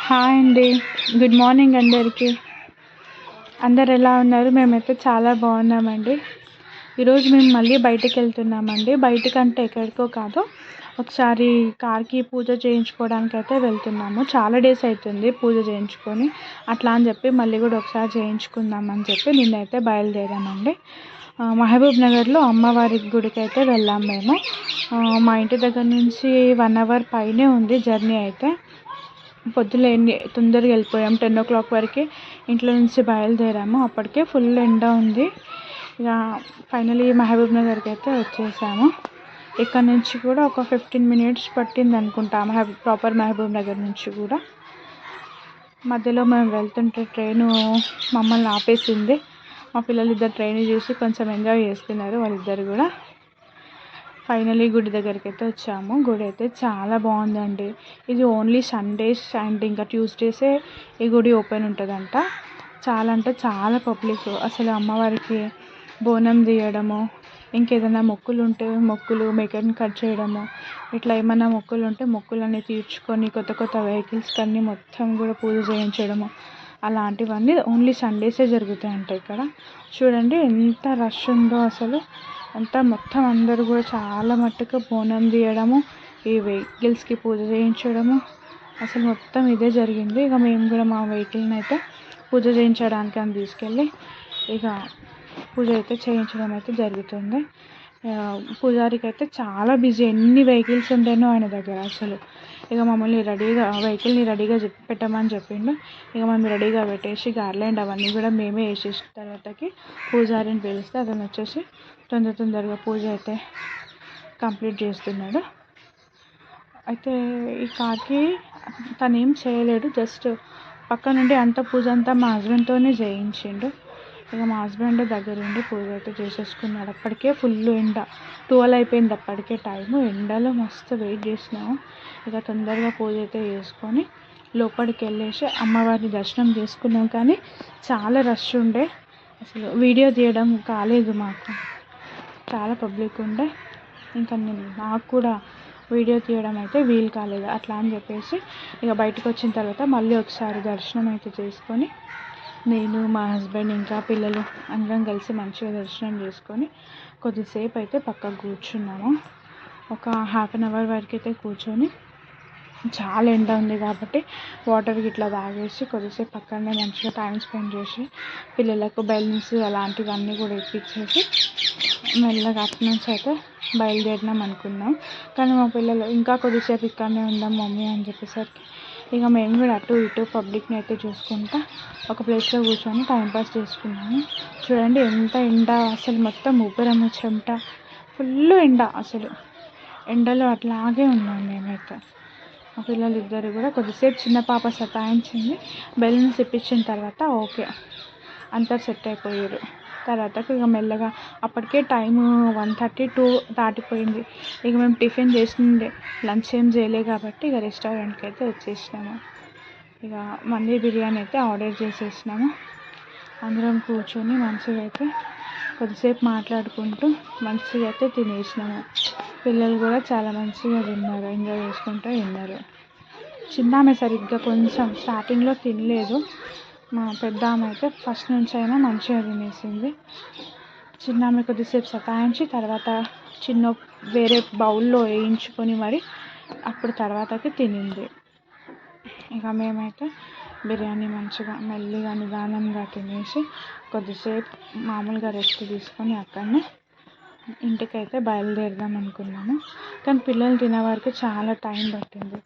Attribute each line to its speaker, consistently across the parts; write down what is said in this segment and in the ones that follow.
Speaker 1: Hi అండి. Good morning అందరికీ. అందరు ఎలా ఉన్నారు? మేమైతే చాలా బాగున్నామండి. ఈరోజు మేము మళ్ళీ బయటికి వెళ్తున్నామండి. బయటికంటే ఎక్కడికో కాదు, ఒకసారి కార్కి పూజ చేయించుకోవడానికి అయితే వెళ్తున్నాము. చాలా డేస్ అవుతుంది పూజ చేయించుకొని. అట్లా అని చెప్పి మళ్ళీ కూడా ఒకసారి చేయించుకుందామని చెప్పి నిన్నైతే బయలుదేరామండి. మహబూబ్ నగర్లో అమ్మవారి గుడికి అయితే వెళ్ళాం మేము. మా ఇంటి దగ్గర నుంచి 1 అవర్ పైనే ఉంది జర్నీ. అయితే పొద్దున తొందరగా వెళ్ళిపోయాం. 10 o'clock వరకు ఇంట్లో నుంచి బయలుదేరాము. అప్పటికే ఫుల్ ఎండ ఉంది. ఇక ఫైనలీ మహబూబ్ నగర్కి అయితే వచ్చేసాము. ఇక్కడ నుంచి కూడా ఒక 15 minutes పట్టింది అనుకుంటా, ప్రాపర్ మహబూబ్ నగర్ నుంచి కూడా. మధ్యలో మేము వెళ్తుంటే ట్రైను మమ్మల్ని ఆపేసింది. మా పిల్లలు ఇద్దరు ట్రైన్ చూసి కొంచెం ఎంజాయ్ చేస్తున్నారు వాళ్ళిద్దరు కూడా. ఫైనలీ గుడి దగ్గరికి అయితే వచ్చాము. గుడి అయితే చాలా బాగుందండి. ఇది ఓన్లీ సండేస్ అండ్ ఇంకా ట్యూస్డేసే ఈ గుడి ఓపెన్ ఉంటుందంట. చాలా అంటే చాలా పబ్లిక్. అసలు అమ్మవారికి బోనం తీయడము, ఇంకేదైనా మొక్కులు ఉంటే మొక్కులు, మేకని కట్ చేయడము, ఇట్లా ఏమైనా మొక్కులు ఉంటే మొక్కులన్నీ తీర్చుకొని కొత్త కొత్త వెహికల్స్కి అన్నీ మొత్తం కూడా పూజ చేయించడము, అలాంటివన్నీ ఓన్లీ సండేసే జరుగుతాయంట ఇక్కడ. చూడండి ఎంత రష్ ఉందో అసలు. అంతా మొత్తం అందరూ కూడా చాలా మట్టుకు బోనం తీయడము, ఈ వెహికల్స్కి పూజ చేయించడము, అసలు మొత్తం ఇదే జరిగింది. ఇక మేము కూడా మా వెహికల్ని అయితే పూజ చేయించడానికి అని తీసుకెళ్ళి ఇక పూజ అయితే చేయించడం అయితే జరుగుతుంది. పూజారికి అయితే చాలా బిజీ. ఎన్ని వెహికల్స్ ఉండేనో ఆయన దగ్గర అసలు. ఇక మమ్మల్ని వెహికల్ని రెడీగా పెట్టమని చెప్పిండు. ఇక మేము రెడీగా పెట్టేసి గార్లాండ్ అవన్నీ కూడా మేమే వేసేసిన తర్వాతకి పూజారిని పిలిస్తే అతను వచ్చేసి తొందరగా పూజ అయితే కంప్లీట్ చేస్తున్నాడు. అయితే ఈ కార్కి తను ఏం చేయలేడు, జస్ట్ పక్క నుండి అంత పూజ అంతా మా హస్బెండ్తోనే చేయించిండు. ఇక మా హస్బెండ్ దగ్గరుండి పూజ అయితే చేసేసుకున్నాడు. అప్పటికే ఫుల్ ఎండ, 12 అయిపోయింది అప్పటికే టైము. ఎండలో మస్తు వెయిట్ చేసినాము. ఇక తొందరగా పూజ అయితే చేసుకొని లోపలికి వెళ్ళేసి అమ్మవారిని దర్శనం చేసుకున్నాం. కానీ చాలా రష్ ఉండే, అసలు వీడియో తీయడం కాలేదు మాకు, చాలా పబ్లిక్ ఉండే. ఇంకా నాకు కూడా వీడియో తీయడం అయితే వీలు కాలేదు. అట్లా అని చెప్పేసి ఇక బయటకు వచ్చిన తర్వాత మళ్ళీ ఒకసారి దర్శనం అయితే చేసుకొని నేను, మా హస్బెండ్ ఇంకా పిల్లలు అందరం కలిసి మంచిగా దర్శనం చేసుకొని కొద్దిసేపు అయితే పక్కకు కూర్చున్నాము. ఒక 1/2 hour వరకు అయితే కూర్చొని, చాలా ఎండ ఉంది కాబట్టి వాటర్ ఇట్లా తాగేసి కొద్దిసేపు పక్కనే మంచిగా టైం స్పెండ్ చేసి పిల్లలకు బెలూన్స్ అలాంటివన్నీ కూడా ఇప్పించేసి మెల్లగా అటు నుంచి అయితే బయలుదేరినాం అనుకున్నాం. కానీ మా పిల్లలు ఇంకా కొద్దిసేపు ఇక్కడనే ఉందాం మమ్మీ అని చెప్పేసరికి ఇక మేము కూడా అటు ఇటు పబ్లిక్ని అయితే చూసుకుంటా ఒక ప్లేస్లో కూర్చొని టైంపాస్ చేసుకున్నాము. చూడండి ఎంత ఎండ, అసలు మొత్తం ఊపిరము చెమట, ఫుల్ ఎండ. అసలు ఎండలో అట్లాగే ఉన్నాం మేమైతే. మా పిల్లలు ఇద్దరు కూడా కొద్దిసేపు చిన్న పాప సతాయించింది. బెలూన్స్ ఇప్పించిన తర్వాత ఓకే అంతా సెట్ అయిపోయారు. తర్వాతకి ఇక మెల్లగా అప్పటికే టైము 1:32 దాటిపోయింది. ఇక మేము టిఫిన్ చేసిండే, లంచ్ ఏం చేయలే కాబట్టి ఇక రెస్టారెంట్కి అయితే వచ్చేసినాము. ఇక మండి బిర్యానీ అయితే ఆర్డర్ చేసేసినాము. అందరం కూర్చొని మంచిగా అయితే కొద్దిసేపు మాట్లాడుకుంటూ మంచిగా అయితే తినేసినాము. పిల్లలు కూడా చాలా మంచిగా తిన్నారు, ఎంజాయ్ చేసుకుంటూ తిన్నారు. చిన్న ఆమె సరిగ్గా కొంచెం స్టార్టింగ్లో తినలేదు. మా పెద్ద ఆమె అయితే ఫస్ట్ నుంచి అయినా మంచిగా తినేసింది. చిన్న ఆమె కొద్దిసేపు సతాయించి తర్వాత వేరే బౌల్లో వేయించుకొని మరి అప్పుడు తర్వాతకి తినింది. ఇక మేమైతే బిర్యానీ మంచిగా మెల్లిగా నిదానంగా తినేసి కొద్దిసేపు మామూలుగా రెస్ట్ తీసుకొని అక్కడనే ఇంటికైతే బయలుదేరదాం అనుకున్నాము. కానీ పిల్లలు తినే వరకు చాలా టైం పట్టింది.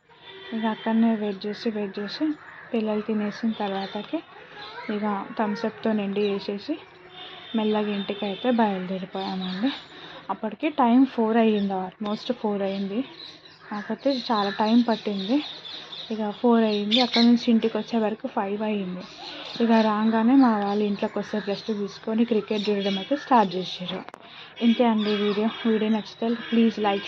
Speaker 1: ఇక అక్కడనే వెయిట్ చేసి పిల్లలు తినేసిన తర్వాతకి ఇక థమ్స్అప్తో నిండి వేసేసి మెల్లగా ఇంటికి అయితే బయలుదేరిపోయామండి. అప్పటికి టైం 4 అయ్యింది, ఆల్మోస్ట్ 4 అయ్యింది. కాకపోతే చాలా టైం పట్టింది. ఇక 4 అయ్యింది. అక్కడ నుంచి ఇంటికి వచ్చే వరకు 5 అయ్యింది. ఇక రాగానే మా వాళ్ళు ఇంట్లోకి వస్తే రెస్ట్ తీసుకొని క్రికెట్ చూడడం అయితే స్టార్ట్ చేసారు. ఇంతే అండి వీడియో నచ్చితే ప్లీజ్ లైక్